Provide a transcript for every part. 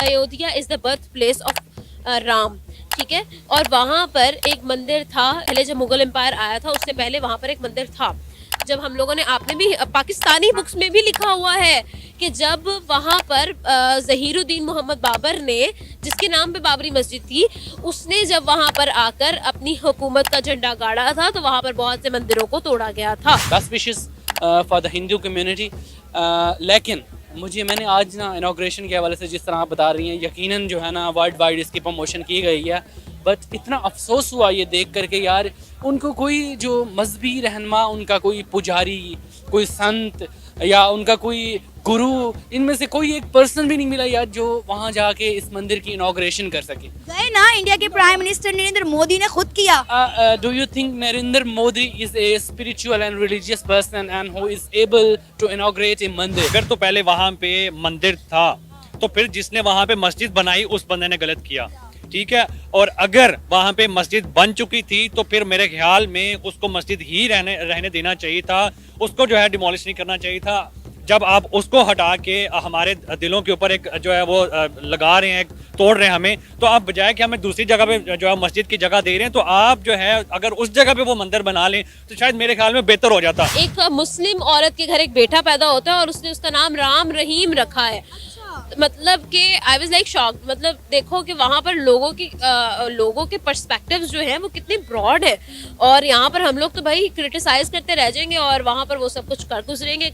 Ayodhya is the birth place of Ram, ठीक है। और वहाँ पर एक मंदिर था पहले, जब मुगल एम्पायर आया था उससे पहले वहाँ पर एक मंदिर था। जब हम लोगों ने, आपने भी पाकिस्तानी बुक्स में भी लिखा हुआ है कि जब वहाँ पर ज़हीरुद्दीन मोहम्मद बाबर ने, जिसके नाम पे बाबरी मस्जिद थी, उसने जब वहाँ पर आकर अपनी हुकूमत का झंडा गाड़ा था तो वहाँ पर बहुत से मंदिरों को तोड़ा गया था। Best wishes for the Hindu community. लेकिन मैंने आज ना इनाग्रेशन के हवाले से जिस तरह आप बता रही हैं, यकीनन जो है ना वर्ल्ड वाइड इसकी प्रमोशन की गई है, बट इतना अफसोस हुआ ये देख करके यार, उनको कोई जो मजहबी रहनुमा, उनका कोई पुजारी, कोई संत या उनका कोई गुरु, इनमें से कोई एक पर्सन भी नहीं मिला यार जो वहाँ जाके इस मंदिर की इनाग्रेशन कर सके। गए ना, इंडिया के प्राइम मिनिस्टर नरेंद्र मोदी ने खुद किया। Do you think Narendra Modi is a spiritual and religious person and who is able to inaugurate a mandir? अगर तो पहले वहाँ पे मंदिर था तो फिर जिसने वहाँ पे मस्जिद बनाई उस बंदे ने गलत किया, ठीक है। और अगर वहाँ पे मस्जिद बन चुकी थी तो फिर मेरे ख्याल में उसको मस्जिद ही रहने देना चाहिए था, उसको जो है डिमोलिश नहीं करना चाहिए था। जब आप उसको हटा के हमारे दिलों के ऊपर एक जो है वो लगा रहे हैं, तोड़ रहे हैं हमें, तो आप बजाय कि हमें दूसरी जगह पे जो है मस्जिद की जगह दे रहे हैं, तो आप जो है अगर उस जगह पे वो मंदिर बना लें तो शायद मेरे ख्याल में बेहतर हो जाता। एक मुस्लिम औरत के घर एक बेटा पैदा होता है और उसने उसका नाम राम रहीम रखा है। मतलब कि आई वाज लाइक शॉक्ड। मतलब देखो कि वहाँ पर लोगों के पर्सपेक्टिव्स जो हैं वो कितने ब्रॉड है, और यहाँ पर हम लोग तो भाई क्रिटिसाइज करते रह जाएंगे और वहाँ पर वो सब कुछ कर गुजरेंगे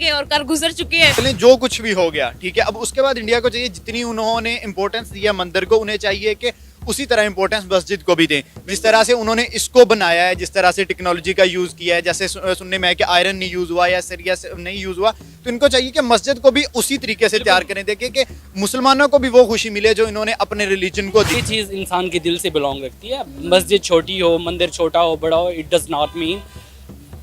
और कर गुजर चुके हैं। जो कुछ भी हो गया, ठीक है। अब उसके बाद इंडिया को चाहिए, जितनी उन्होंने इम्पोर्टेंस दिया मंदिर को, उन्हें चाहिए कि उसी तरह इंपॉर्टेंस मस्जिद को भी दें। जिस तरह से उन्होंने इसको बनाया है, जिस तरह से टेक्नोलॉजी का यूज़ किया है, जैसे सुनने में है कि आयरन नहीं यूज़ हुआ या सरिया नहीं यूज़ हुआ, तो इनको चाहिए कि मस्जिद को भी उसी तरीके से तैयार करें। देखें कि मुसलमानों को भी वो खुशी मिले जो इन्होंने अपने रिलीजन को दी। ये चीज़ इंसान के दिल से बिलोंग रखती है। मस्जिद छोटी हो, मंदिर छोटा हो, बड़ा हो, it does not mean.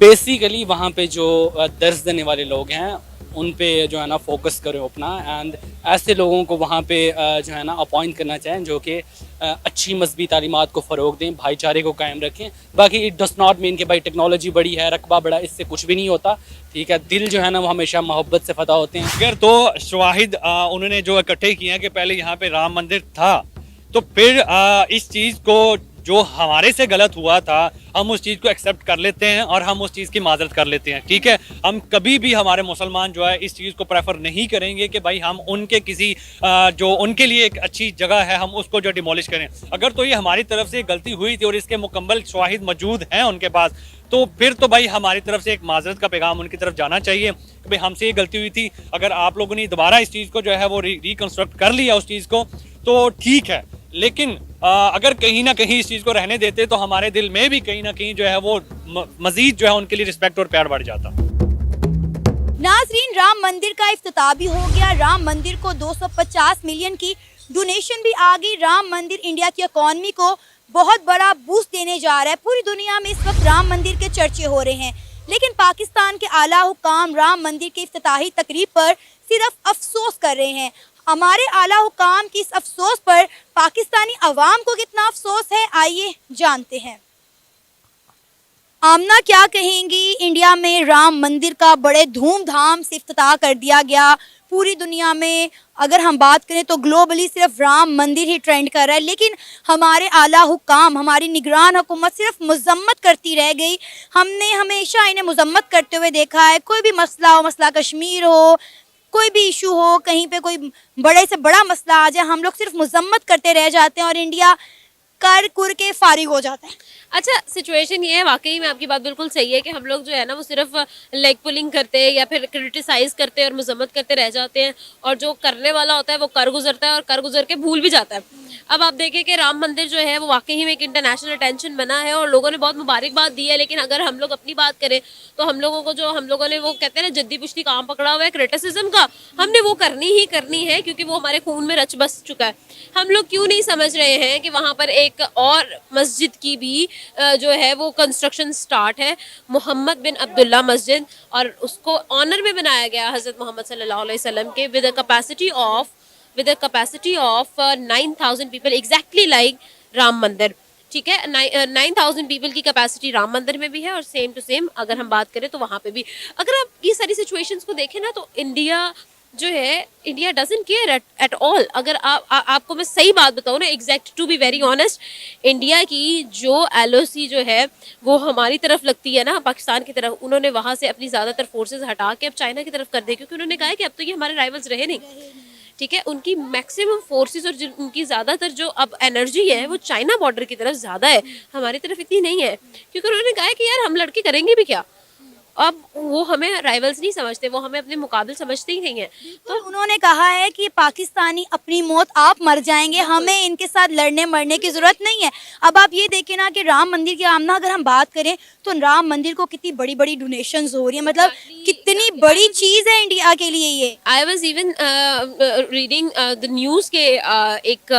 Basically वहाँ पे जो दर्ज देने वाले लोग हैं उन पे जो है ना फोकस करें अपना, एंड ऐसे लोगों को वहाँ पे जो है ना अपॉइंट करना चाहें जो कि अच्छी मजहबी तालीमात को फ़रोग दें, भाईचारे को कायम रखें। बाकी इट डस नॉट मीन कि भाई टेक्नोलॉजी बड़ी है, रकबा बड़ा, इससे कुछ भी नहीं होता, ठीक है। दिल जो है ना वो हमेशा मोहब्बत से फता होते हैं। अगर तो शवाहिद उन्होंने जो इकट्ठे किए हैं कि पहले यहाँ पे राम मंदिर था, तो फिर इस चीज़ को जो हमारे से गलत हुआ था हम उस चीज़ को एक्सेप्ट कर लेते हैं और हम उस चीज़ की माजरत कर लेते हैं, ठीक है। हम कभी भी, हमारे मुसलमान जो है इस चीज़ को प्रेफर नहीं करेंगे कि भाई हम उनके किसी जो उनके लिए एक अच्छी जगह है हम उसको जो डिमोलिश करें। अगर तो ये हमारी तरफ से गलती हुई थी और इसके मुकम्मल शवाहिद मौजूद हैं उनके पास, तो फिर तो भाई हमारी तरफ से एक माजरत का पैगाम उनकी तरफ जाना चाहिए कि भाई हमसे ये गलती हुई थी। अगर आप लोगों ने दोबारा इस चीज़ को जो है वो रिकन्स्ट्रक्ट कर लिया उस चीज़ को, तो ठीक है। लेकिन अगर कहीं ना कहीं इस चीज़ को रहने देते तो हमारे दिल में भी कहीं ना कहीं जो है वो मजीद जो है उनके लिए रिस्पेक्ट और प्यार बढ़ जाता। नाजरीन, राम मंदिर का इफ्तिताह भी हो गया। राम मंदिर को 250 मिलियन की डोनेशन भी आ गई। राम मंदिर इंडिया की इकॉनमी को बहुत बड़ा बूस्ट देने जा रहा है। पूरी दुनिया में इस वक्त राम मंदिर के चर्चे हो रहे हैं, लेकिन पाकिस्तान के आला हुकाम राम मंदिर के इफ्तिताही तकरीब पर सिर्फ अफसोस कर रहे हैं। हमारे आला हुकाम की इस अफसोस पर पाकिस्तानी अवाम को कितना अफसोस है, आइए जानते हैं। आमना क्या कहेंगी? इंडिया में राम मंदिर का बड़े धूमधाम से इफ्तिताह कर दिया गया। पूरी दुनिया में अगर हम बात करें तो ग्लोबली सिर्फ राम मंदिर ही ट्रेंड कर रहा है, लेकिन हमारे आला हुकाम, हमारी निगरान हुकूमत सिर्फ मजम्मत करती रह गई। हमने हमेशा इन्हें मजम्मत करते हुए देखा है। कोई भी मसला हो, मसला कश्मीर हो, कोई भी इशू हो, कहीं पे कोई बड़े से बड़ा मसला आ जाए, हम लोग सिर्फ मजम्मत करते रह जाते हैं और इंडिया कर कुर के फारिग हो जाता है। अच्छा, सिचुएशन ये है, वाकई में आपकी बात बिल्कुल सही है कि हम लोग जो है ना वो सिर्फ लेग पुलिंग करते हैं या फिर क्रिटिसाइज करते हैं और मजम्मत करते रह जाते हैं, और जो करने वाला होता है वो कर गुजरता है और कर गुजर के भूल भी जाता है। अब आप देखें कि राम मंदिर जो है वो वाकई में एक इंटरनेशनल अटेंशन बना है और लोगों ने बहुत मुबारकबाद दी है। लेकिन अगर हम लोग अपनी बात करें तो हम लोगों ने वो कहते हैं ना जद्दी पुश्ती काम पकड़ा हुआ है क्रिटिसिज्म का, हमने वो करनी ही करनी है क्योंकि वो हमारे खून में रच बस चुका है। हम लोग क्यों नहीं समझ रहे हैं कि वहाँ पर एक और मस्जिद की भी जो है वो कंस्ट्रक्शन स्टार्ट है, मोहम्मद बिन अब्दुल्ला मस्जिद, और उसको ऑनर में बनाया गया हज़रत मोहम्मद सल्लल्लाहु अलैहि वसल्लम के, with a capacity of 9,000 people, exactly like Ram मंदिर, ठीक है। 9,000 पीपल की कैपेसिटी राम मंदिर में भी है और सेम टू सेम अगर हम बात करें तो वहाँ पे भी। अगर आप ये सारी सिचुएशंस को देखें ना तो इंडिया जो है India doesn't care at all. अगर आपको मैं सही बात बताऊँ ना, exact to be very honest, India की जो एलओसी जो है वो हमारी तरफ लगती है ना, पाकिस्तान की तरफ, उन्होंने वहाँ से अपनी ज़्यादातर फोर्सेज हटा के अब चाइना की तरफ कर दी, क्योंकि उन्होंने कहा है कि अब तो ये हमारे राइवल्स रहे नहीं। ठीक है, उनकी मैक्सिमम फोर्सेस और उनकी ज़्यादातर जो अब एनर्जी है वो चाइना बॉर्डर की तरफ ज़्यादा है, हमारी तरफ इतनी नहीं है, क्योंकि उन्होंने कहा है कि यार हम लड़के करेंगे भी क्या। अब वो हमें राइवल्स नहीं समझते, वो हमें अपने मुकाबले समझते ही नहीं है। तो उन्होंने कहा है कि पाकिस्तानी अपनी मौत आप मर जाएंगे, हमें इनके साथ लड़ने मरने की जरूरत नहीं है। अब आप ये देखें ना कि राम मंदिर की आमना अगर हम बात करें तो राम मंदिर को कितनी बड़ी बड़ी डोनेशंस हो रही है, मतलब कितनी बड़ी चीज है इंडिया के लिए ये। I was even reading the news के एक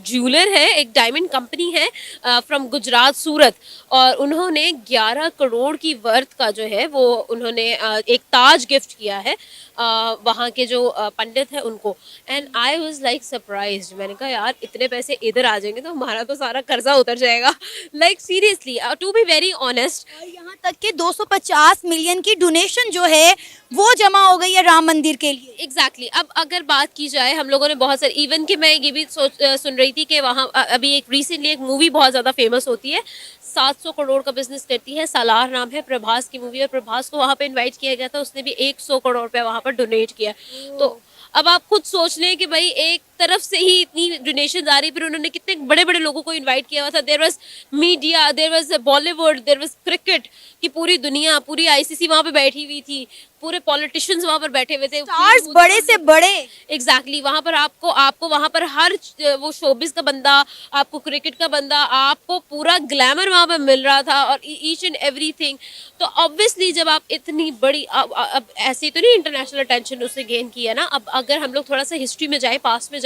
ज्वेलर है, एक डायमंड कंपनी है फ्रॉम गुजरात सूरत, और उन्होंने 11 करोड़ की वर्थ का जो है वो उन्होंने एक ताज गिफ्ट किया है वहाँ के जो पंडित है उनको। And I was like surprised, मैंने कहा यार इतने पैसे इधर आ जाएंगे तो हमारा तो सारा कर्जा उतर जाएगा। Like seriously, to be very honest, और यहाँ तक कि 250 मिलियन की डोनेशन जो है वो जमा हो गई है राम मंदिर के लिए। एग्जैक्टली अब अगर बात की जाए, हम लोगों ने बहुत सारे, इवन कि मैं ये भी सुन रही थी कि वहाँ अभी एक रिसेंटली एक मूवी बहुत ज़्यादा फेमस होती है, 700 करोड़ का बिजनेस करती है, सालार नाम है, प्रभास की मूवी है, प्रभास को वहाँ पे इनवाइट किया गया था, उसने भी 100 करोड़ रुपया वहाँ पर डोनेट किया। तो अब आप खुद सोच लें कि भाई एक तरफ से ही इतनी डोनेशन आ रही, फिर उन्होंने कितने बड़े बड़े लोगों को इनवाइट किया हुआ था। There was media, there was Bollywood, there was cricket की पूरी दुनिया, पूरी आईसीसी वहाँ पे बैठी हुई थी, पूरे पॉलिटिशियंस वहाँ पर बैठे हुए थे, स्टार्स बड़े से बड़े। एग्जैक्टली वहाँ पर आपको वहाँ पर हर वो शोबिस का बंदा, आपको क्रिकेट का बंदा, आपको पूरा ग्लैमर वहाँ पर मिल रहा था, और ईच एंड एवरीथिंग। तो ऑब्वियसली जब आप इतनी बड़ी, अब ऐसे तो नहीं इंटरनेशनल अटेंशन उसने गेन किया ना। अब अगर हम लोग थोड़ा सा हिस्ट्री में जाए, पास्ट में जाए,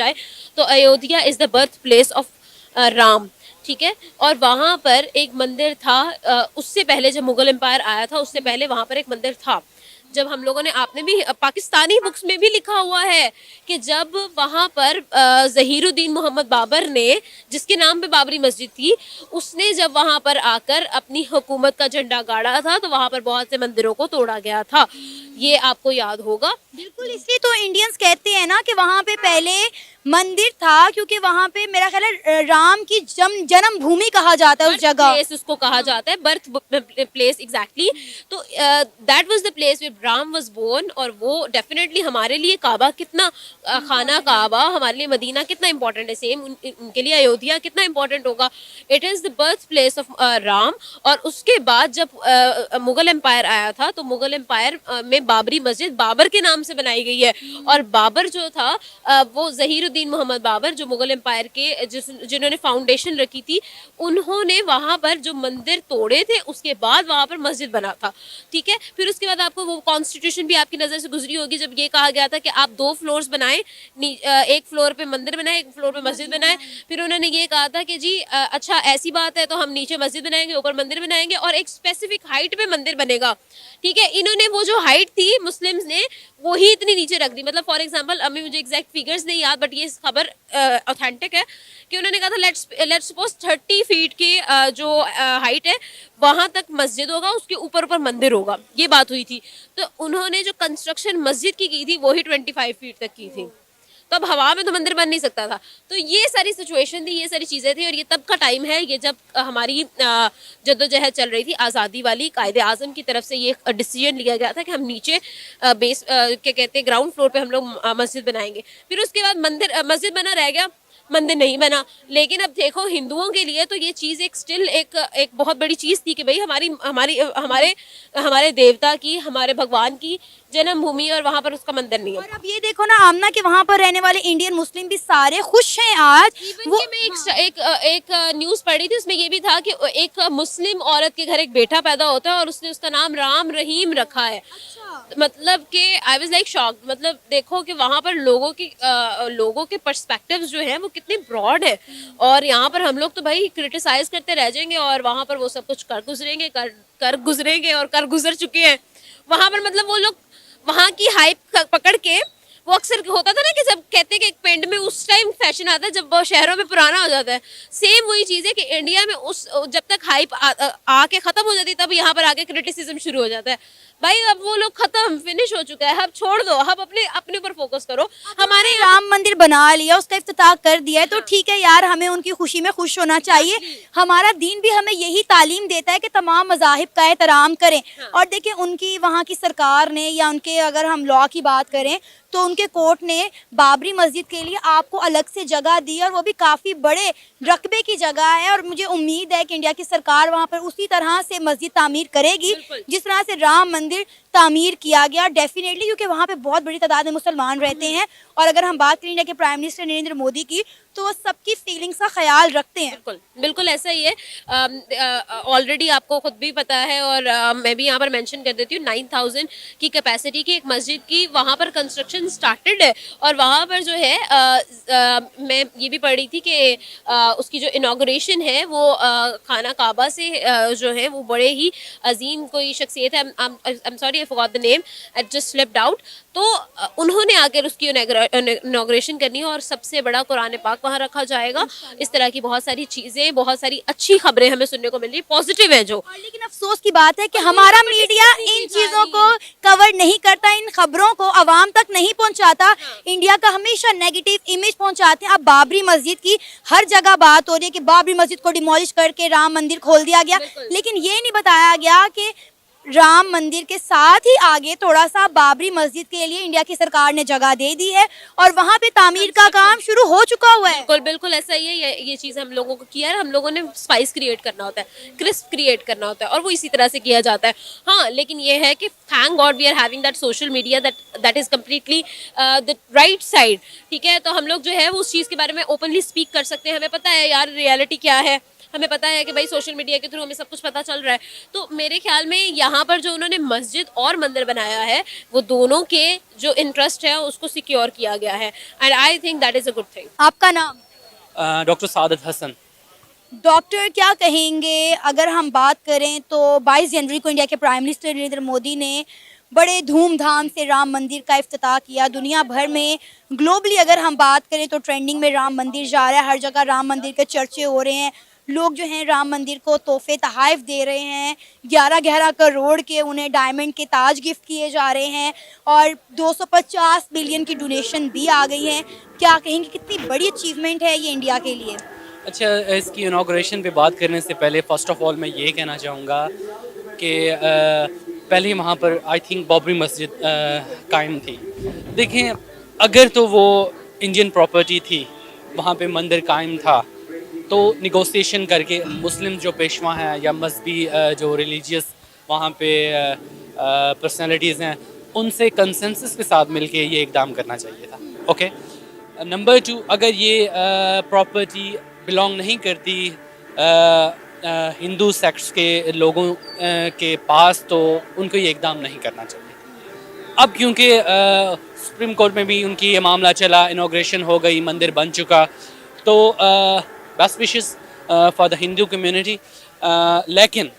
तो Ayodhya is the birth place of Ram, ठीक है, और वहाँ पर एक मंदिर था, उससे पहले जब मुगल एम्पायर आया था उससे पहले वहाँ पर एक मंदिर था। जब हम लोगों ने, आपने भी पाकिस्तानी बुक्स में भी लिखा हुआ है कि जब वहाँ पर ज़हीरुद्दीन मोहम्मद बाबर ने, जिसके नाम पे बाबरी मस्जिद थी, उसने जब वहाँ पर आकर अपनी हुकूमत का झंडा गाड़ा था तो वहाँ पर बहुत से मंदिरों को तोड़ा गया था, ये आपको याद होगा। बिल्कुल, इसलिए तो इंडियंस कहते हैं ना कि वहाँ पे पहले मंदिर था, क्योंकि वहाँ पे मेरा ख्याल है राम की जन्म भूमि कहा जाता है उस जगह, प्लेस उसको कहा जाता है, बर्थ प्लेस एग्जैक्टली। तो that was the place where Ram was born, और वो डेफिनेटली हमारे लिए काबा कितना, खाना काबा हमारे लिए मदीना कितना इंपॉर्टेंट है, सेम उनके लिए अयोध्या कितना इंपॉर्टेंट होगा। It is the birth place of Ram. और उसके बाद जब मुगल एम्पायर आया था तो मुगल एम्पायर में बाबरी मस्जिद बाबर के नाम से बनाई गई है, और बाबर जो था वो ज़हीरुद्दीन मोहम्मद बाबर, जो मुगल एम्पायर के जिन्होंने फाउंडेशन रखी थी, उन्होंने वहाँ पर जो मंदिर तोड़े थे उसके बाद वहाँ पर मस्जिद बना था, ठीक है। फिर उसके बाद आपको वो कॉन्स्टिट्यूशन भी आपकी नज़र से गुजरी होगी, जब ये कहा गया था कि आप 2 फ्लोर्स बनाएं, एक फ्लोर पे मंदिर बनाए, एक फ्लोर पे मस्जिद बनाए। फिर उन्होंने ये कहा था कि जी अच्छा ऐसी बात है तो हम नीचे मस्जिद बनाएंगे, ऊपर मंदिर बनाएंगे, और एक स्पेसिफिक हाइट पे मंदिर बनेगा, ठीक है। इन्होंने वो जो हाइट थी मुस्लिम्स ने वो ही इतनी नीचे रख दी, मतलब फॉर एग्जांपल अभी मुझे एग्जैक्ट फिगर्स नहीं याद, बट ये खबर ऑथेंटिक है कि उन्होंने कहा था लेट्स सपोज 30 फीट की जो हाइट है वहाँ तक मस्जिद होगा, उसके ऊपर ऊपर मंदिर होगा, ये बात हुई थी। तो उन्होंने जो कंस्ट्रक्शन मस्जिद की थी वो ही 25 फीट तक की थी, तो अब हवा में तो मंदिर बन नहीं सकता था। तो ये सारी सिचुएशन थी, ये सारी चीज़ें थी, और ये तब का टाइम है, ये जब हमारी जद्दोजहद चल रही थी आज़ादी वाली, कायदे आज़म की तरफ से ये डिसीजन लिया गया था कि हम नीचे बेस क्या कहते हैं ग्राउंड फ्लोर पे हम लोग मस्जिद बनाएंगे। फिर उसके बाद मस्जिद बना रह गया, मंदिर नहीं बना। लेकिन अब देखो हिंदुओं के लिए तो ये चीज़ एक स्टिल एक बहुत बड़ी चीज़ थी कि भाई हमारे देवता की, हमारे भगवान की जन्मभूमि, और वहाँ पर उसका मंदिर नहीं है। और अब ये देखो ना आमना कि वहाँ पर रहने वाले इंडियन मुस्लिम भी सारे खुश हैं आज। वो मैं एक न्यूज़ पढ़ी थी, उसमें ये भी था कि एक मुस्लिम औरत के घर एक बेटा पैदा होता है और उसने उसका नाम राम रहीम रखा है। मतलब कि आई वाज लाइक शॉक्ड, मतलब देखो कि वहाँ पर लोगों के पर्सपेक्टिव्स जो हैं वो कितने ब्रॉड है, और यहाँ पर हम लोग तो भाई क्रिटिसाइज करते रह जाएंगे, और वहाँ पर वो सब कुछ कर गुजरेंगे और कर गुजर चुके हैं। वहाँ पर मतलब वो लोग वहाँ की हाइप पकड़ के, वो अक्सर होता था ना कि जब कहते हैं कि एक पिंड में उस टाइम फैशन आता है जब वो शहरों में पुराना हो जाता है। सेम वही चीज़ है कि इंडिया में उस जब तक हाइप आके ख़त्म हो जाती है तब यहाँ पर आके क्रिटिसिज्म शुरू हो जाता है। भाई अब वो लोग खत्म, फिनिश हो चुका है, अब छोड़ दो, अब अपने अपने ऊपर फोकस करो। हमारे यहाँ राम मंदिर बना लिया, उसका इफ्तिताह कर दिया है, तो ठीक है यार, हमें उनकी खुशी में खुश होना चाहिए। हमारा दीन भी हमें यही तालीम देता है कि तमाम मज़ाहिब का एहतराम करें। और देखिए उनकी वहाँ की सरकार ने, या उनके अगर हम लॉ की बात करें तो उनके कोर्ट ने बाबरी मस्जिद के लिए आपको अलग से जगह दी, और वो भी काफ़ी बड़े रकबे की जगह है। और मुझे उम्मीद है कि इंडिया की सरकार वहाँ पर उसी तरह से मस्जिद तामीर करेगी जिस तरह से राम मंदिर तामीर किया गया, डेफिनेटली, क्योंकि वहाँ पे बहुत बड़ी तादाद में मुसलमान रहते हैं। और अगर हम बात करें इंडिया के प्राइम मिनिस्टर नरेंद्र मोदी की, तो वो सबकी फीलिंग्स का ख्याल रखते हैं। बिल्कुल बिल्कुल ऐसा ही है। ऑलरेडी आपको खुद भी पता है, और मैं भी यहाँ पर मेंशन कर देती हूँ, 9000 की कैपेसिटी की एक मस्जिद की वहाँ पर कंस्ट्रक्शन स्टार्टेड है। और वहाँ पर जो है मैं ये भी पढ़ रही थी कि उसकी जो इनाग्रेशन है वो खाना काबा से जो है वो बड़े ही अजीम कोई शख्सियत है, I am sorry I forgot the name, I just slipped out. तो उन्होंने आकर उसकी इनाग्रेशन करनी है, और सबसे बड़ा कुरान पाक वहाँ रखा जाएगा। इस तरह की बहुत सारी चीज़ें, बहुत सारी अच्छी खबरें हमें सुनने को मिल रही, पॉजिटिव है जो। और लेकिन अफसोस की बात है कि हमारा मीडिया इन चीज़ों को कवर नहीं करता, इन खबरों को आवाम तक नहीं पहुंचाता। इंडिया का हमेशा नेगेटिव इमेज पहुंचाते हैं। अब बाबरी मस्जिद की हर जगह बात हो रही है कि बाबरी मस्जिद को डिमोलिश करके राम मंदिर खोल दिया गया, लेकिन ये नहीं बताया गया कि राम मंदिर के साथ ही आगे थोड़ा सा बाबरी मस्जिद के लिए इंडिया की सरकार ने जगह दे दी है, और वहाँ पे तामीर का काम शुरू हो चुका हुआ है। बिल्कुल बिल्कुल ऐसा ही है। ये चीज़ हम लोगों को किया है, हम लोगों ने स्पाइस क्रिएट करना होता है, क्रिस्प क्रिएट करना होता है, और वो इसी तरह से किया जाता है। हाँ, लेकिन ये है कि thank God we are having that social media that is completely the right side. ठीक है, तो हम लोग जो है वो उस चीज़ के बारे में ओपनली स्पीक कर सकते हैं। हमें पता है यार रियलिटी क्या है, हमें पता है कि भाई सोशल मीडिया के थ्रू हमें सब कुछ पता चल रहा है। तो मेरे ख्याल में यहाँ पर जो उन्होंने मस्जिद और मंदिर बनाया है, वो दोनों के जो इंटरेस्ट है उसको सिक्योर किया गया है, and I think that is a good thing. आपका नाम? डॉक्टर सादत हसन। डॉक्टर, क्या कहेंगे अगर हम बात करें तो 22 जनवरी को इंडिया के प्राइम मिनिस्टर नरेंद्र मोदी ने बड़े धूमधाम से राम मंदिर का इफ्तिताह किया। दुनिया भर में ग्लोबली अगर हम बात करें तो ट्रेंडिंग में राम मंदिर जा रहा है, हर जगह राम मंदिर के चर्चे हो रहे हैं। लोग जो हैं राम मंदिर को तोहफे तहाइफ दे रहे हैं, 11-11 करोड़ के उन्हें डायमंड के ताज गिफ्ट किए जा रहे हैं, और 250 बिलियन की डोनेशन भी आ गई है। क्या कहेंगे, कितनी बड़ी अचीवमेंट है ये इंडिया के लिए? अच्छा, इसकी इनाग्रेशन पे बात करने से पहले फ़र्स्ट ऑफ ऑल मैं ये कहना चाहूँगा कि पहले वहाँ पर आई थिंक बाबरी मस्जिद कायम थी। देखें, अगर तो वो इंडियन प्रॉपर्टी थी, वहाँ पे मंदिर कायम था, तो निगोसिएशन करके मुस्लिम जो पेशवा हैं या मजहबी जो रिलीजियस वहाँ पे पर्सनालिटीज़ हैं, उनसे कंसेंसस के साथ मिलके ये इकदाम करना चाहिए था। ओके, नंबर 2, अगर ये प्रॉपर्टी बिलोंग नहीं करती हिंदू सेक्ट्स के लोगों के पास, तो उनको ये इकदाम नहीं करना चाहिए। अब क्योंकि सुप्रीम कोर्ट में भी उनकी ये मामला चला, इनाग्रेशन हो गई, मंदिर बन चुका, तो best wishes for the Hindu community. लेकिन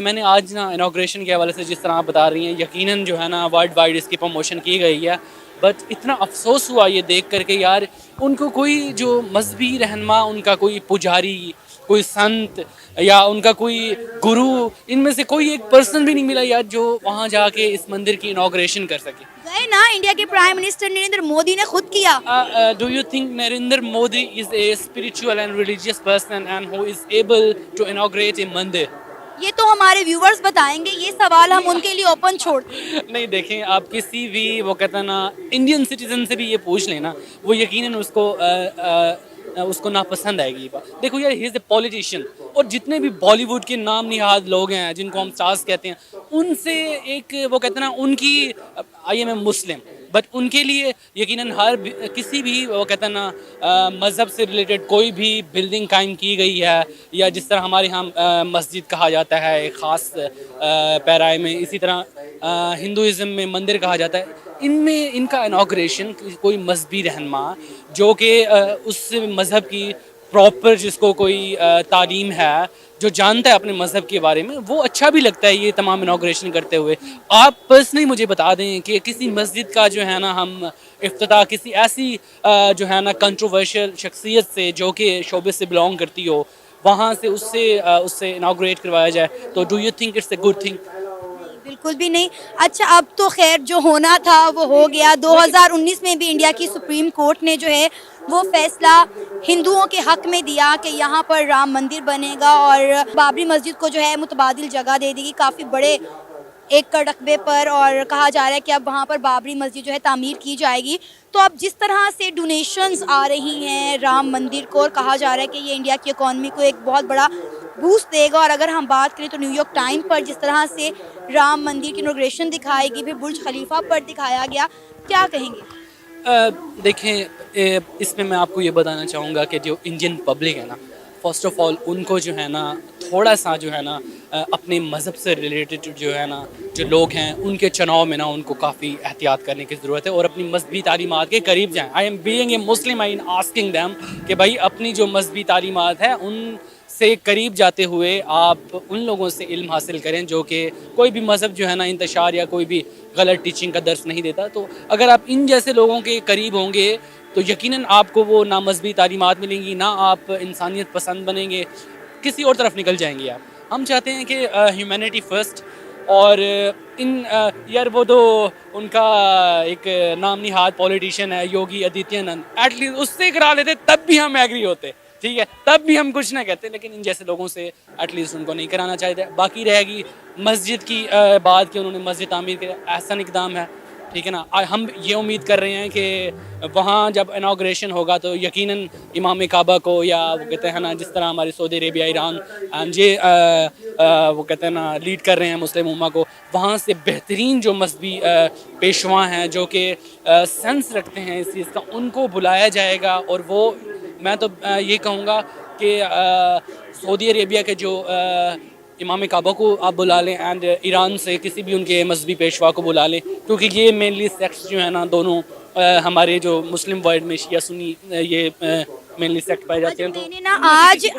मैंने आज ना इनाग्रेशन के हवाले से जिस तरह आप बता रही हैं, यकीनन जो है ना वर्ल्ड वाइड इसकी प्रमोशन की गई है, बट इतना अफसोस हुआ ये देख करके यार, उनको कोई जो मजहबी रहनुमा, उनका कोई पुजारी, कोई संत या उनका कोई गुरु, इनमें से कोई एक पर्सन भी नहीं मिला यार जो वहाँ जाके इस मंदिर की इनाग्रेशन कर सके। गए ना, इंडिया के प्राइम मिनिस्टर नरेंद्र मोदी ने खुद किया। Do you think Narendra Modi is a spiritual and religious person and who is able to inaugurate a mandir? ये तो हमारे व्यूवर्स बताएंगे, ये सवाल हम उनके लिए ओपन छोड़। नहीं, देखें, आप किसी भी वो कहते हैं ना इंडियन सिटीजन से भी ये पूछ लेना, वो यकीनन उसको नापसंद आएगी ये बात। देखो यार, ही इज़ ए पॉलिटिशियन, और जितने भी बॉलीवुड के नाम निहाद लोग हैं जिनको हम स्टार्स कहते हैं, उनसे एक वो कहते हैं ना, उनकी I M A Muslim, but उनके लिए यकीनन किसी भी वो कहते हैं ना मज़हब से रिलेटेड कोई भी बिल्डिंग कायम की गई है, या जिस तरह हमारे यहाँ मस्जिद कहा जाता है एक ख़ास पैराए में, इसी तरह हिंदुज़म में मंदिर कहा जाता है, इनमें इनका इनाग्रेशन कोई मजहबी रहनुमा जो कि उस मज़हब की प्रॉपर, जिसको कोई तालीम है, जो जानता है अपने मज़हब के बारे में, वो अच्छा भी लगता है ये तमाम इनाग्रेशन करते हुए। आप पर्सनली मुझे बता दें कि किसी मस्जिद का जो है ना हम इफ्तिताह किसी ऐसी जो है ना कंट्रोवर्शियल शख्सियत से जो कि शोबे से बिलोंग करती हो, वहाँ से उससे इनाग्रेट करवाया जाए, तो do you think it's a good thing? बिल्कुल भी नहीं। अच्छा, अब तो खैर जो होना था वो हो गया। 2019 में भी इंडिया की सुप्रीम कोर्ट ने जो है वो फैसला हिंदुओं के हक में दिया कि यहाँ पर राम मंदिर बनेगा और बाबरी मस्जिद को जो है मुतबादिल जगह दे देगी काफ़ी बड़े एक रकबे पर, और कहा जा रहा है कि अब वहाँ पर बाबरी मस्जिद जो है तामीर की जाएगी। तो अब जिस तरह से डोनेशंस आ रही हैं राम मंदिर को, और कहा जा रहा है कि ये इंडिया की इकॉनमी को एक बहुत बड़ा बूस्ट देगा, और अगर हम बात करें तो न्यूयॉर्क टाइम पर जिस तरह से राम मंदिर की इनॉग्रेशन दिखाई गई, फिर बुर्ज खलीफा पर दिखाया गया, क्या कहेंगे? देखें, इसमें मैं आपको ये बताना चाहूँगा कि जो इंडियन पब्लिक है ना, फर्स्ट ऑफ ऑल उनको जो है ना थोड़ा सा जो है ना अपने मज़हब से रिलेटेड जो है ना जो लोग हैं उनके चुनाव में ना उनको काफ़ी एहतियात करने की ज़रूरत है और अपनी मजहबी तालीमात के करीब जाएँ। I am being a Muslim, I am asking them कि भाई अपनी जो मजहबी तालीमात है उन से करीब जाते हुए आप उन लोगों से इल्म हासिल करें जो कि कोई भी मज़हब जो है ना इंतशार या कोई भी गलत टीचिंग का दर्स नहीं देता। तो अगर आप इन जैसे लोगों के करीब होंगे तो यकीनन आपको वो ना मजहबी तालीमात मिलेंगी, ना आप इंसानियत पसंद बनेंगे, किसी और तरफ निकल जाएंगे आप। हम चाहते हैं कि ह्यूमैनिटी फ़र्स्ट, और यार वो तो उनका एक नाम निहाद पॉलिटिशियन है योगी आदित्यनाथ, एटलीस्ट उससे करा लेते तब भी हम एग्री होते, ठीक है, तब भी हम कुछ ना कहते, लेकिन इन जैसे लोगों से एटलीस्ट उनको नहीं कराना चाहिए। बाकी रहेगी मस्जिद की बात कि उन्होंने मस्जिद तामीर किया, एहसन इक़दाम है, ठीक है ना। हम ये उम्मीद कर रहे हैं कि वहाँ जब इनाग्रेशन होगा तो यकीनन इमाम काबा को, या वो कहते हैं ना जिस तरह हमारे सऊदी अरेबिया, ईरान एंड ये वो कहते हैं ना लीड कर रहे हैं मुस्लिम उम्मा को, वहाँ से बेहतरीन जो मजहबी पेशवा हैं जो कि सेंस रखते हैं इस चीज़ का, उनको बुलाया जाएगा। और वो मैं तो ये कहूँगा कि सऊदी अरेबिया के जो इमाम काबा को आप बुला लें एंड ईरान से किसी भी उनके मजहबी पेशवा को बुला लें, क्योंकि ये मेनली सेक्ट्स जो है ना दोनों हमारे जो मुस्लिम वर्ल्ड में शिया सुन्नी ये मेनली सेक्ट पाए जाते हैं। तो मैंने ना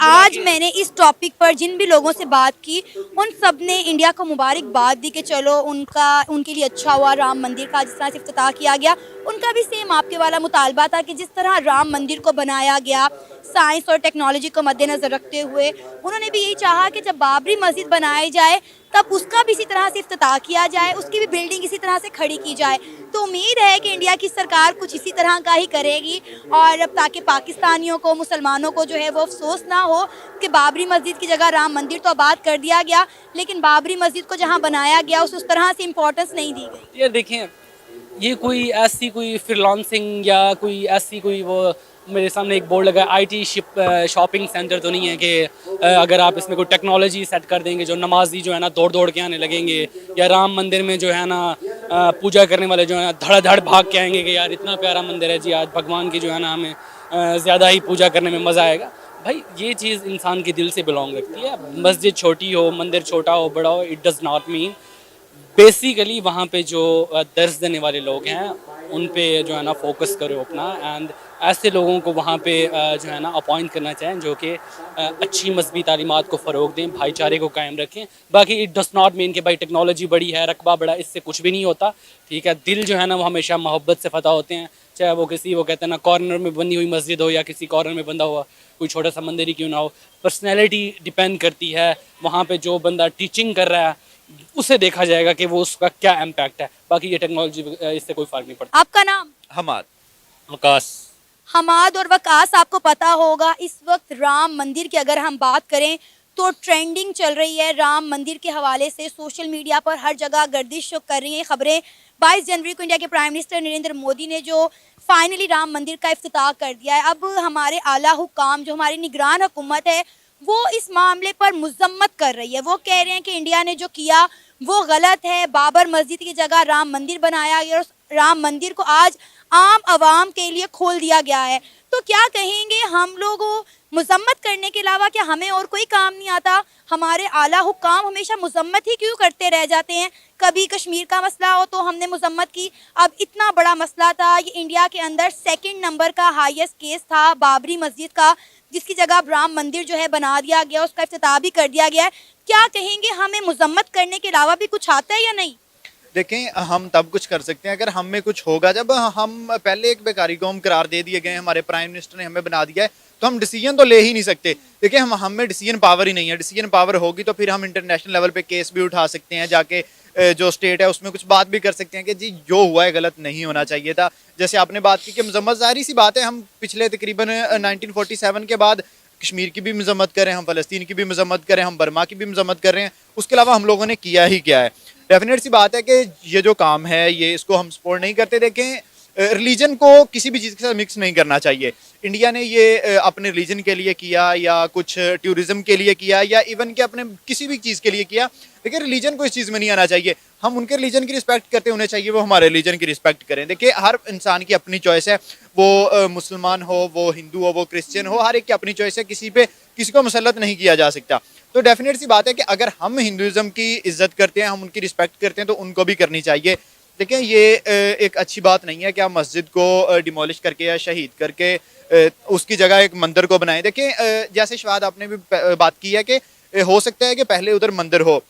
आज मैंने इस टॉपिक पर जिन भी लोगों से बात की उन सब ने इंडिया को मुबारकबाद दी कि चलो उनके लिए अच्छा हुआ राम मंदिर का जिस तरह से इफ्तिताह किया गया। उनका भी सेम आपके वाला मुतालबा था कि जिस तरह राम मंदिर को बनाया गया साइंस और टेक्नोलॉजी को मद्देनज़र रखते हुए, उन्होंने भी यही चाहा कि जब बाबरी मस्जिद बनाई जाए तब उसका भी इसी तरह से इफ्तिताह किया जाए, उसकी भी बिल्डिंग इसी तरह से खड़ी की जाए। तो उम्मीद है कि इंडिया की सरकार कुछ इसी तरह का ही करेगी, और अब ताकि पाकिस्तानियों को, मुसलमानों को जो है वो अफसोस ना हो कि बाबरी मस्जिद की जगह राम मंदिर तो आबाद कर दिया गया, लेकिन बाबरी मस्जिद को जहाँ बनाया गया उस तरह से इम्पोर्टेंस नहीं दी गई। ये देखें, ये कोई ऐसी कोई फ्रीलांसिंग या कोई ऐसी कोई वो मेरे सामने एक बोर्ड लगा आईटी शॉपिंग सेंटर तो नहीं है कि अगर आप इसमें कोई टेक्नोलॉजी सेट कर देंगे जो नमाजी जो है ना दौड़ दौड़ के आने लगेंगे, या राम मंदिर में जो है ना पूजा करने वाले जो है ना धड़ धड़ भाग के आएंगे कि यार इतना प्यारा मंदिर है जी, आज भगवान की जो है ना हमें ज़्यादा ही पूजा करने में मज़ा आएगा। भाई ये चीज़ इंसान के दिल से बिलोंग रखती है। मस्जिद छोटी हो, मंदिर छोटा हो, बड़ा हो, it does not mean. Basically वहाँ पे जो दर्स देने वाले लोग हैं उन पे जो है ना फोकस करो अपना, एंड ऐसे लोगों को वहाँ पे जो है ना अपॉइंट करना चाहें जो कि अच्छी मजहबी तालीमात को फ़रोग दें, भाईचारे को कायम रखें। बाकी इट डज़ नॉट मीन कि भाई टेक्नोलॉजी बड़ी है, रकबा बड़ा, इससे कुछ भी नहीं होता, ठीक है। दिल जो है ना वो हमेशा मोहब्बत से फ़तह होते हैं, चाहे वो किसी वो कहते हैं ना कॉर्नर में बनी हुई मस्जिद हो या किसी कॉर्नर में बंधा हुआ कोई छोटा सा मंदिर ही क्यों ना हो। पर्सनैलिटी डिपेंड करती है, वहाँ पर जो बंदा टीचिंग कर रहा है उसे देखा जाएगा कि वो उसका क्या इम्पैक्ट है। बाकी ये टेक्नोलॉजी इससे कोई फ़र्क नहीं पड़ता। आपका नाम? हमाद। वकास। हमाद और वकास, आपको पता होगा इस वक्त राम मंदिर की अगर हम बात करें तो ट्रेंडिंग चल रही है राम मंदिर के हवाले से। सोशल मीडिया पर हर जगह गर्दिश कर रही हैं खबरें। 22 जनवरी को इंडिया के प्राइम मिनिस्टर नरेंद्र मोदी ने जो फाइनली राम मंदिर का इफ्तिताह कर दिया है, अब हमारे आला हुकाम जो हमारी निगरान हुकूमत है वो इस मामले पर मुज़म्मत कर रही है। वो कह रहे हैं कि इंडिया ने जो किया वो गलत है, बाबर मस्जिद की जगह राम मंदिर बनाया गया और राम मंदिर को आज आम आवाम के लिए खोल दिया गया है। तो क्या कहेंगे, हम लोगों मुज़म्मत करने के अलावा क्या हमें और कोई काम नहीं आता? हमारे आला हुक्काम हमेशा मुज़म्मत ही क्यों करते रह जाते हैं? कभी कश्मीर का मसला हो तो हमने मुज़म्मत की, अब इतना बड़ा मसला था, ये इंडिया के अंदर 2nd नंबर का हाईएस्ट केस था बाबरी मस्जिद का, जिसकी जगह अब राम मंदिर जो है बना दिया गया, उसका इफ्तिताह भी कर दिया गया है। क्या कहेंगे, हमें मुज़म्मत करने के अलावा भी कुछ आता है या नहीं? देखें, हम तब कुछ कर सकते हैं अगर हम में कुछ होगा। जब हम पहले एक बेकारी कौम करार दे दिए गए, हमारे प्राइम मिनिस्टर ने हमें बना दिया है, तो हम डिसीजन तो ले ही नहीं सकते। देखिए, हम में डिसीजन पावर ही नहीं है। डिसीजन पावर होगी तो फिर हम इंटरनेशनल लेवल पे केस भी उठा सकते हैं, जाके जो स्टेट है उसमें कुछ बात भी कर सकते हैं कि जी जो हुआ है गलत नहीं होना चाहिए था। जैसे आपने बात की कि मजम्मत, जाहिर सी बात है, हम पिछले तकरीबन 1947 के बाद कश्मीर की भी मजम्मत करें, हम फ़लस्तीन की भी मजम्मत करें, हम बर्मा की भी मजम्मत कर रहे हैं, उसके अलावा हम लोगों ने किया ही क्या है। डेफिनेट सी बात है कि ये जो काम है ये इसको हम सपोर्ट नहीं करते। देखें, रिलीजन को किसी भी चीज़ के साथ मिक्स नहीं करना चाहिए। इंडिया ने ये अपने रिलीजन के लिए किया या कुछ टूरिज्म के लिए किया या इवन के अपने किसी भी चीज़ के लिए किया, लेकिन रिलीजन को इस चीज़ में नहीं आना चाहिए। हम उनके रिलीजन की रिस्पेक्ट करते होने चाहिए, वो हमारे रिलीजन की रिस्पेक्ट करें। देखिए, हर इंसान की अपनी चॉइस है, वो मुसलमान हो, वो हिंदू हो, वो क्रिश्चियन हो, हर एक की अपनी चॉइस है, किसी को मुसल्लत नहीं किया जा सकता। तो डेफिनेट सी बात है कि अगर हम हिंदुज़म की इज्जत करते हैं, हम उनकी रिस्पेक्ट करते हैं, तो उनको भी करनी चाहिए। देखें, ये एक अच्छी बात नहीं है कि आप मस्जिद को डिमोलिश करके या शहीद करके उसकी जगह एक मंदिर को बनाएं। देखें, जैसे शवाद आपने भी बात की है कि हो सकता है कि पहले उधर मंदिर हो,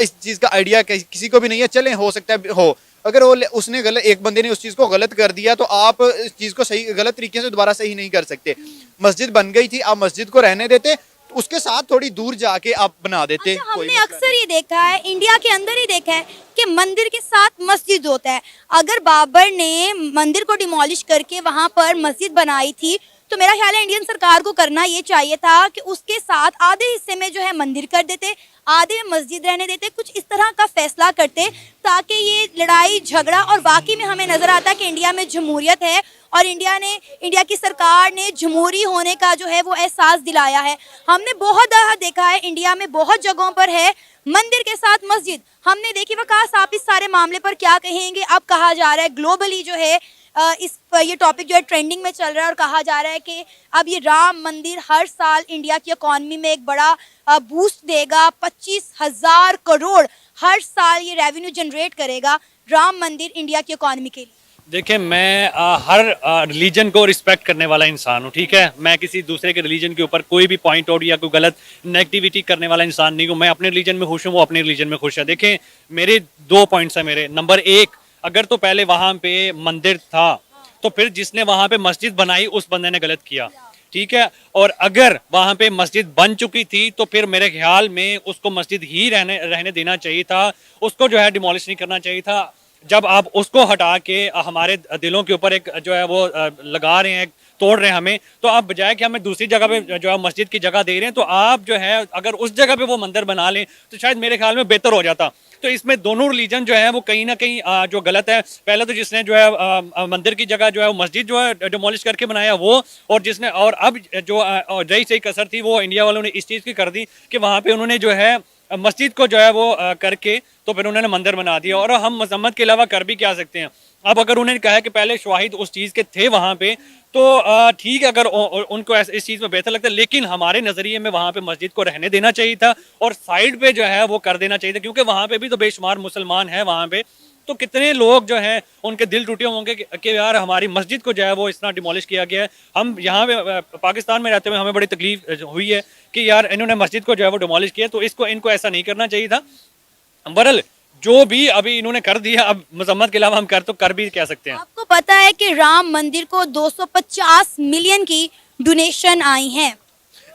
इस चीज़ का आइडिया किसी को भी नहीं है, चलें हो सकता है हो। अगर वो उसने गलत, एक बंदे ने उस चीज़ को गलत कर दिया तो आप इस चीज़ को सही गलत तरीके से दोबारा सही नहीं कर सकते। मस्जिद बन गई थी, आप मस्जिद को रहने देते, उसके साथ थोड़ी दूर जाके आप बना देते। अच्छा, हमने अक्सर ये देखा है, इंडिया के अंदर ही देखा है कि मंदिर के साथ मस्जिद होता है। अगर बाबर ने मंदिर को डिमोलिश करके वहां पर मस्जिद बनाई थी, तो मेरा ख्याल है इंडियन सरकार को करना ये चाहिए था कि उसके साथ आधे हिस्से में जो है मंदिर कर देते, आधे में मस्जिद रहने देते, कुछ इस तरह का फैसला करते ताकि ये लड़ाई झगड़ा, और वाकई में हमें नजर आता है कि इंडिया में जमहूरियत है और इंडिया की सरकार ने जमहूरी होने का जो है वो एहसास दिलाया है। हमने बहुत दफा देखा है, इंडिया में बहुत जगहों पर है मंदिर के साथ मस्जिद। हमने देखी, वकास आप इस सारे मामले पर क्या कहेंगे? अब कहा जा रहा है ग्लोबली जो है ये टॉपिक जो है ट्रेंडिंग में चल रहा है और कहा जा रहा है कि अब ये राम मंदिर हर साल इंडिया की इकॉनमी में एक बड़ा बूस्ट देगा, 25,000 करोड़ हर साल ये रेवेन्यू जनरेट करेगा राम मंदिर इंडिया की इकॉनमी के लिए। देखिए, मैं हर रिलीजन को रिस्पेक्ट करने वाला इंसान हूँ, ठीक है। मैं किसी दूसरे के रिलीजन के ऊपर कोई भी पॉइंट आउट या कोई गलत नेगेटिविटी करने वाला इंसान नहीं हूँ। मैं अपने रिलीजन में खुश हूँ, वो अपने रिलीजन में खुश है। देखें, मेरे 2 पॉइंट्स हैं मेरे। नंबर 1, अगर तो पहले वहाँ पे मंदिर था तो फिर जिसने वहाँ पे मस्जिद बनाई उस बंदे ने गलत किया, ठीक है। और अगर वहाँ पे मस्जिद बन चुकी थी तो फिर मेरे ख्याल में उसको मस्जिद ही रहने देना चाहिए था, उसको जो है डिमोलिश नहीं करना चाहिए था। जब आप उसको हटा के हमारे दिलों के ऊपर एक जो है वो लगा रहे हैं, तोड़ रहे हैं हमें, तो आप बजाय कि हमें दूसरी जगह पे जो है मस्जिद की जगह दे रहे हैं, तो आप जो है अगर उस जगह पे वो मंदिर बना लें तो शायद मेरे ख्याल में बेहतर हो जाता। तो इसमें दोनों रिलीजन जो है वो कहीं ना कहीं जो गलत है। पहले तो जिसने जो है मंदिर की जगह जो है वो मस्जिद जो है डिमोलिश करके बनाया वो, और जिसने और अब जो रही सही कसर थी वो इंडिया वालों ने इस चीज़ की कर दी कि वहाँ पे उन्होंने जो है मस्जिद को जो है वो करके तो फिर उन्होंने मंदिर बना दिया। और हम मजम्मत के अलावा कर भी क्या सकते हैं? अब अगर उन्होंने कहा कि पहले शवाहिद उस चीज़ के थे वहाँ पे, तो ठीक है, अगर उनको इस चीज़ में बेहतर लगता है, लेकिन हमारे नज़रिए में वहाँ पे मस्जिद को रहने देना चाहिए था और साइड पे जो है वो कर देना चाहिए था, क्योंकि वहाँ पे भी तो बेशुमार मुसलमान हैं वहाँ पे। तो कितने लोग जो हैं उनके दिल टूटे होंगे कि यार हमारी मस्जिद को जो है वो इस तरह डिमोलिश किया गया है। हम यहाँ पे पाकिस्तान में रहते हुए हमें बड़ी तकलीफ हुई है कि यार इन्होंने मस्जिद को जो है वो डिमोलिश किया, तो इनको ऐसा नहीं करना चाहिए था। बहरहाल जो भी अभी इन्होंने कर दिया, अब मजम्मत के अलावा हम कर भी कह सकते हैं। आपको पता है कि राम मंदिर को 250 मिलियन की डोनेशन आई हैं।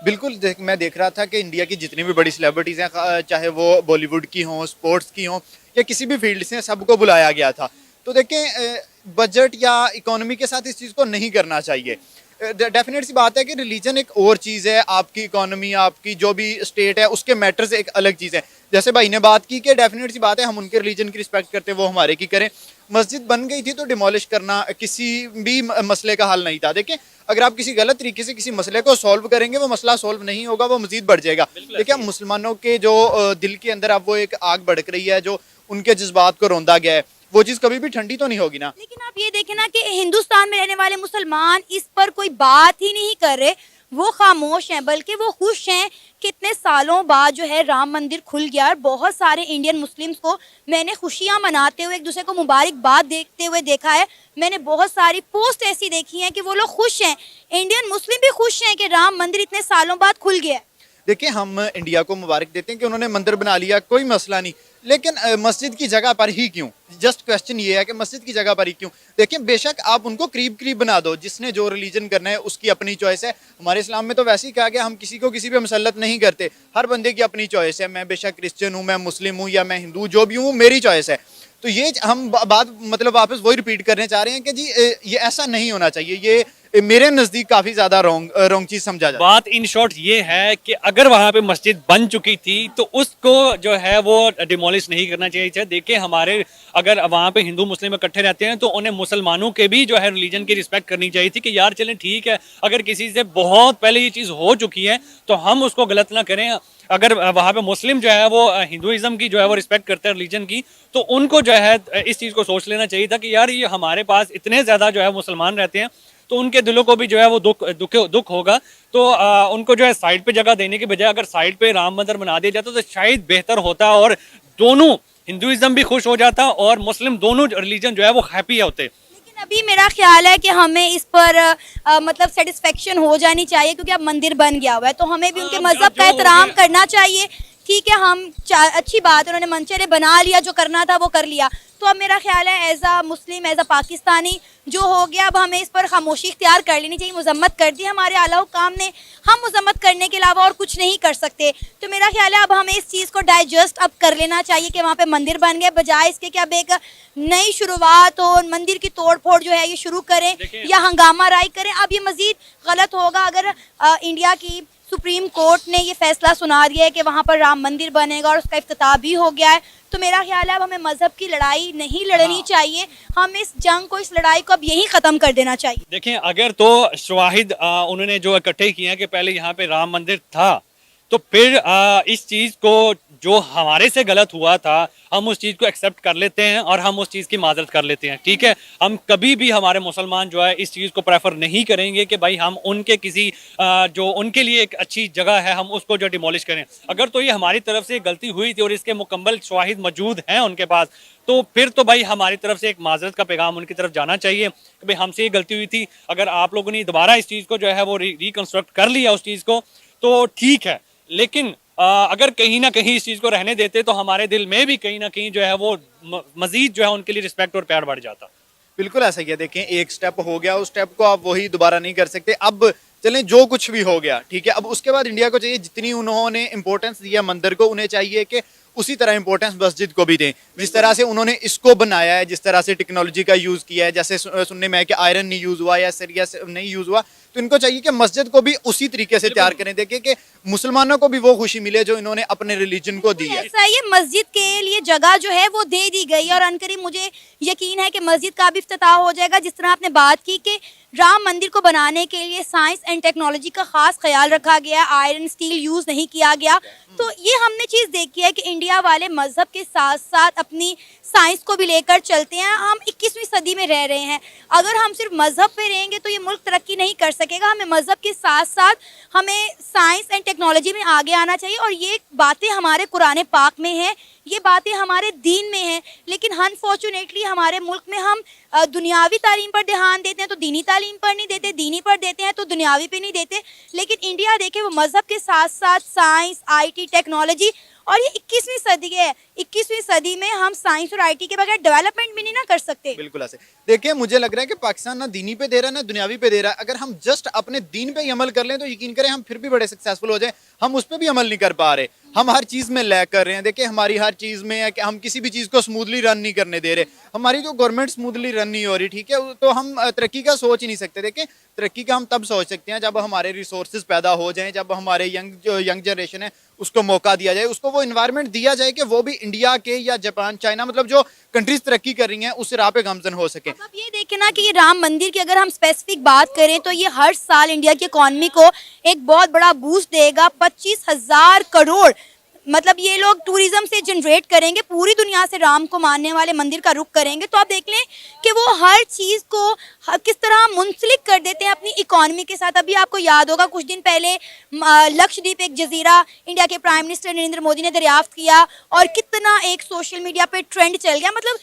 बिल्कुल, मैं देख रहा था कि इंडिया की जितनी भी बड़ी सेलिब्रिटीज़ हैं, चाहे वो बॉलीवुड की हों, स्पोर्ट्स की हों या किसी भी फील्ड से, सबको बुलाया गया था। तो देखें, बजट या इकोनॉमी के साथ इस चीज़ को नहीं करना चाहिए। डेफिनेट सी बात है कि रिलीजन एक और चीज़ है, आपकी इकोनॉमी, आपकी जो भी स्टेट है उसके मैटर्स एक अलग चीज़ है। जैसे भाई ने बात की कि डेफिनेट सी बात है हम उनके रिलीजन की रिस्पेक्ट करते हैं, वो हमारे की करें। मस्जिद बन गई थी तो डिमोलिश करना किसी भी मसले का हल नहीं था। देखें, अगर आप किसी गलत तरीके से किसी मसले को सॉल्व करेंगे, वो मसला सॉल्व नहीं होगा, वो मजीद बढ़ जाएगा। देखिए, मुसलमानों के जो दिल के अंदर अब वो एक आग भड़क रही है, जो उनके जज्बात को रौंदा गया है, वो चीज़ कभी भी ठंडी तो नहीं होगी ना। लेकिन आप ये देखें ना कि हिंदुस्तान में रहने वाले मुसलमान इस पर कोई बात ही नहीं कर रहे, वो खामोश हैं, बल्कि वो खुश हैं कि इतने सालों बाद जो है राम मंदिर खुल गया। और बहुत सारे इंडियन मुस्लिम्स को मैंने खुशियां मनाते हुए, एक दूसरे को मुबारकबाद देते हुए देखा है। मैंने बहुत सारी पोस्ट ऐसी देखी हैं कि वो लोग खुश हैं, इंडियन मुस्लिम भी खुश हैं कि राम मंदिर इतने सालों बाद खुल गया है। देखिए, हम इंडिया को मुबारक देते हैं कि उन्होंने मंदिर बना लिया, कोई मसला नहीं, लेकिन मस्जिद की जगह पर ही क्यों? जस्ट क्वेश्चन ये है कि मस्जिद की जगह पर ही क्यों? देखिए, बेशक आप उनको करीब करीब बना दो, जिसने जो रिलीजन करना है उसकी अपनी चॉइस है। हमारे इस्लाम में तो वैसे ही कहा गया, हम किसी को किसी पे मुसल्लत नहीं करते, हर बंदे की अपनी चॉइस है। मैं बेशक क्रिश्चियन हूँ, मैं मुस्लिम हूँ या मैं हिंदू, जो भी हूँ मेरी चॉइस है। तो ये हम बात मतलब वापस वही रिपीट करने चाह रहे हैं कि जी ये ऐसा नहीं होना चाहिए। ये मेरे नज़दीक काफ़ी ज़्यादा रॉन्ग चीज़ समझा जाता है। बात इन शॉर्ट ये है कि अगर वहां पे मस्जिद बन चुकी थी तो उसको जो है वो डिमोलिश नहीं करना चाहिए। देखिए, हमारे अगर वहां पे हिंदू मुस्लिम इकट्ठे रहते हैं तो उन्हें मुसलमानों के भी जो है रिलीजन की रिस्पेक्ट करनी चाहिए थी कि यार चलें ठीक है, अगर किसी से बहुत पहले ये चीज़ हो चुकी है तो हम उसको गलत ना करें। अगर वहाँ पे मुस्लिम जो है वो हिंदुइज्म की जो है वो रिस्पेक्ट करते हैं रिलीजन की, तो उनको जो है इस चीज़ को सोच लेना चाहिए था कि यार ये हमारे पास इतने ज़्यादा जो है मुसलमान रहते हैं तो उनके दिलों को भी जो है वो दुख होगा। तो उनको जो है साइड पे जगह देने के बजाय अगर साइड पे राम मंदिर बना दिया जाता तो शायद बेहतर होता और दोनों हिंदुइज्म भी खुश हो जाता और मुस्लिम दोनों रिलीजन जो है वो हैप्पी होते। लेकिन अभी मेरा ख्याल है कि हमें इस पर मतलब सेटिस्फेक्शन हो जानी चाहिए, क्योंकि अब मंदिर बन गया हुआ है तो हमें भी उनके मजहब का एहतराम करना चाहिए। ठीक है, अच्छी बात, उन्होंने मंचरे बना लिया, जो करना था वो कर लिया। तो अब मेरा ख्याल है as a Muslim, as a Pakistani जो हो गया, अब हमें इस पर खामोशी इख्तियार कर लेनी चाहिए। मजम्मत कर दी हमारे आला हुक्काम ने, हम मजम्मत करने के अलावा और कुछ नहीं कर सकते। तो मेरा ख्याल है अब हमें इस चीज़ को डाइजेस्ट अब कर लेना चाहिए कि वहाँ पे मंदिर बन गए, बजाय इसके कि अब एक नई शुरुआत हो, मंदिर की तोड़ फोड़ जो है ये शुरू करें या हंगामा राई करें। अब ये मजीद गलत होगा अगर इंडिया की सुप्रीम कोर्ट ने ये फैसला सुना दिया है कि वहाँ पर राम मंदिर बनेगा और उसका इफ्तिताह भी हो गया है। तो मेरा ख्याल है अब हमें मजहब की लड़ाई नहीं लड़नी चाहिए, हम इस जंग को, इस लड़ाई को अब यहीं ख़त्म कर देना चाहिए। देखें, अगर तो शवाहिद उन्होंने जो इकट्ठे किए हैं कि पहले यहाँ पे राम मंदिर था, तो फिर इस चीज़ को जो हमारे से गलत हुआ था हम उस चीज़ को एक्सेप्ट कर लेते हैं और हम उस चीज़ की माजरत कर लेते हैं। ठीक है, हम कभी भी हमारे मुसलमान जो है इस चीज़ को प्रेफर नहीं करेंगे कि भाई हम उनके किसी जो उनके लिए एक अच्छी जगह है हम उसको जो डिमोलिश करें। अगर तो ये हमारी तरफ से गलती हुई थी और इसके मुकम्मल शवाहिद मौजूद हैं उनके पास, तो फिर तो भाई हमारी तरफ से एक माजरत का पैगाम उनकी तरफ जाना चाहिए कि भाई हमसे ये गलती हुई थी। अगर आप लोगों ने दोबारा इस चीज़ को जो है वो रिकन्स्ट्रक्ट कर लिया उस चीज़ को तो ठीक है, लेकिन अगर कहीं ना कहीं इस चीज़ को रहने देते तो हमारे दिल में भी कहीं ना कहीं जो है वो मजीद जो है उनके लिए रिस्पेक्ट और प्यार बढ़ जाता। बिल्कुल ऐसा ही है। देखें, एक स्टेप हो गया, उस स्टेप को आप वही दोबारा नहीं कर सकते। अब चलें, जो कुछ भी हो गया ठीक है, अब उसके बाद इंडिया को चाहिए, जितनी उन्होंने इंपॉर्टेंस दिया मंदिर को, उन्हें चाहिए कि उसी तरह इंपॉर्टेंस मस्जिद को भी दें। जिस तरह से उन्होंने इसको बनाया है, जिस तरह से टेक्नोलॉजी का यूज़ किया है, जैसे सुनने में है कि आयरन नहीं यूज़ हुआ या सरिया नहीं यूज़ हुआ, तो इनको चाहिए कि मस्जिद को भी उसी तरीके से तैयार करें। देखिए कि मुसलमानों को भी वो खुशी मिले जो इन्होंने अपने रिलीजन को दी है। ऐसा ये मस्जिद के लिए जगह जो है वो दे दी गई और अनकरीब मुझे यकीन है कि मस्जिद का भी इफ्तिताह हो जाएगा। जिस तरह आपने बात की कि राम मंदिर को बनाने के लिए साइंस एंड टेक्नोलॉजी का खास ख्याल रखा गया, आयरन स्टील यूज़ नहीं किया गया, तो ये हमने चीज़ देखी है कि इंडिया वाले मजहब के साथ साथ अपनी साइंस को भी लेकर चलते हैं। हम 21वीं सदी में रह रहे हैं, अगर हम सिर्फ मजहब पे रहेंगे तो ये मुल्क तरक्की नहीं कर सकेगा। हमें मजहब के साथ साथ हमें साइंस एंड टेक्नोलॉजी में आगे आना चाहिए और ये बातें हमारे कुरान पाक में हैं, ये बातें हमारे दीन में हैं। लेकिन अनफॉर्चुनेटली हमारे मुल्क में हम दुनियावी तालीम पर ध्यान देते हैं तो दीनी तालीम पर नहीं देते, दीनी पर देते हैं तो दुनियावी पे नहीं देते। लेकिन इंडिया देखे वो मजहब के साथ साथ साइंस, आईटी, टेक्नोलॉजी, और ये 21वीं सदी है, 21वीं सदी में हम साइंस और आईटी के बगैर डेवलपमेंट भी नहीं ना कर सकते। बिल्कुल ऐसे। देखिए, मुझे लग रहा है कि पाकिस्तान ना दीनी पे दे रहा है ना दुनियावी पे दे रहा है। अगर हम जस्ट अपने दीन पे ही अमल कर लें तो यकीन करें हम फिर भी बड़े सक्सेसफुल हो जाए। हम उस पर भी अमल नहीं कर पा रहे, हम हर चीज़ में लैग कर रहे हैं। देखिए, हमारी हर चीज़ में है कि हम किसी भी चीज़ को स्मूथली रन नहीं करने दे रहे, हमारी जो गवर्नमेंट स्मूथली रन नहीं हो रही, ठीक है, तो हम तरक्की का सोच ही नहीं सकते। देखें, तरक्की का हम तब सोच सकते हैं जब हमारे रिसोर्सेज पैदा हो जाएं, जब हमारे यंग जनरेशन है उसको मौका दिया जाए, उसको वो इन्वायरमेंट दिया जाए कि वो भी इंडिया के या जापान, चाइना, मतलब जो कंट्रीज तरक्की कर रही हैं उस राह पे गामजन हो सके। अब ये देखें ना कि ये राम मंदिर की अगर हम स्पेसिफिक बात करें तो ये हर साल इंडिया की इकॉनमी को एक बहुत बड़ा बूस्ट देगा। 25,000 करोड़ मतलब ये लोग टूरिज्म से जनरेट करेंगे, पूरी दुनिया से राम को मानने वाले मंदिर का रुख करेंगे। तो आप देख लें कि वो हर चीज़ को किस तरह मुंसलिक कर देते हैं अपनी इकॉनमी के साथ। अभी आपको याद होगा कुछ दिन पहले लक्षद्वीप एक जजीरा इंडिया के प्राइम मिनिस्टर नरेंद्र मोदी ने दरियाफ्त किया और कितना एक सोशल मीडिया पे ट्रेंड चल गया। मतलब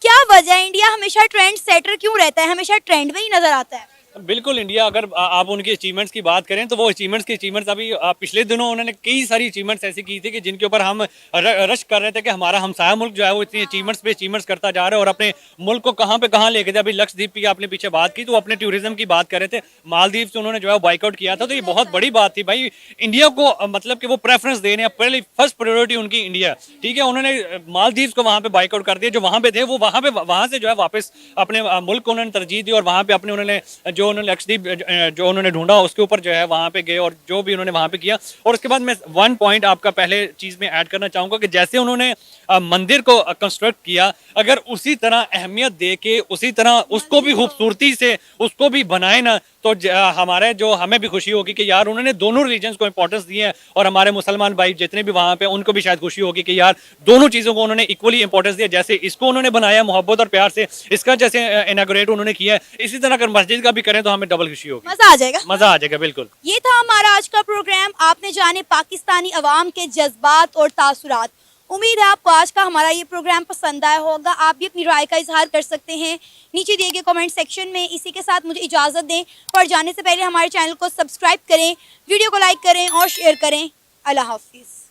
क्या वजह है, इंडिया हमेशा ट्रेंड सेटर क्यों रहता है, हमेशा ट्रेंड में ही नजर आता है। बिल्कुल इंडिया, अगर आप उनकी अचीवमेंट्स की बात करें तो वो अचीवमेंट्स अभी पिछले दिनों उन्होंने कई सारी अचीवमेंट्स ऐसी की थी कि जिनके ऊपर हम रश कर रहे थे कि हमारा हमसाया मुल्क जो है वो इतनी अचीवमेंट्स पे अचीवमेंट्स करता जा रहा है और अपने मुल्क को कहाँ पे कहाँ लेके जाए। अभी लक्षद्वीप की आपने पीछे बात की तो वो अपने टूरिज्म की बात कर रहे थे, मालदीव से उन्होंने जो है बाइकआउट किया था, तो ये बहुत बड़ी बात थी भाई इंडिया को, मतलब कि वो प्रेफरेंस दे रहे हैं, पहले फर्स्ट प्रायोरिटी उनकी इंडिया, ठीक है। उन्होंने मालदीव को वहाँ पे बाइकआउट कर दिया, जो वहाँ पे थे वो वहाँ से जो है वापस अपने मुल्क को उन्होंने तरजीह दी और वहाँ पे अपने उन्होंने जो उन्होंने लक्षद्वीप जो उन्होंने ढूंढा उसके ऊपर जो है वहाँ पे गए और जो भी उन्होंने वहाँ पे किया। और उसके बाद मैं वन पॉइंट आपका पहले चीज़ में ऐड करना चाहूँगा कि जैसे उन्होंने मंदिर को कंस्ट्रक्ट किया, अगर उसी तरह अहमियत दे के उसी तरह उसको भी खूबसूरती से उसको भी बनाए ना, तो हमारे जो हमें भी खुशी होगी कि यार उन्होंने दोनों रिलीजन्स को इंपॉर्टेंस दी है और हमारे मुसलमान भाई जितने भी वहाँ पे उनको भी शायद खुशी होगी कि यार दोनों चीज़ों को उन्होंने इक्वली इंपॉर्टेंस दिया। जैसे इसको उन्होंने बनाया मोहब्बत और प्यार से, इसका जैसे इनागोरेट उन्होंने किया है, इसी तरह अगर मस्जिद का भी करें तो हमें डबल खुशी होगी, मजा आ जाएगा। मजा आ जाएगा। बिल्कुल, ये था हमारा आज का प्रोग्राम। आपने जाने पाकिस्तानी अवाम के जज्बात और तासुरात। उम्मीद है आपको आज का हमारा ये प्रोग्राम पसंद आया होगा। आप भी अपनी राय का इजहार कर सकते हैं नीचे दिए गए कमेंट सेक्शन में। इसी के साथ मुझे इजाज़त दें, पर जाने से पहले हमारे चैनल को सब्सक्राइब करें, वीडियो को लाइक करें और शेयर करें। अल्लाह हाफिज़।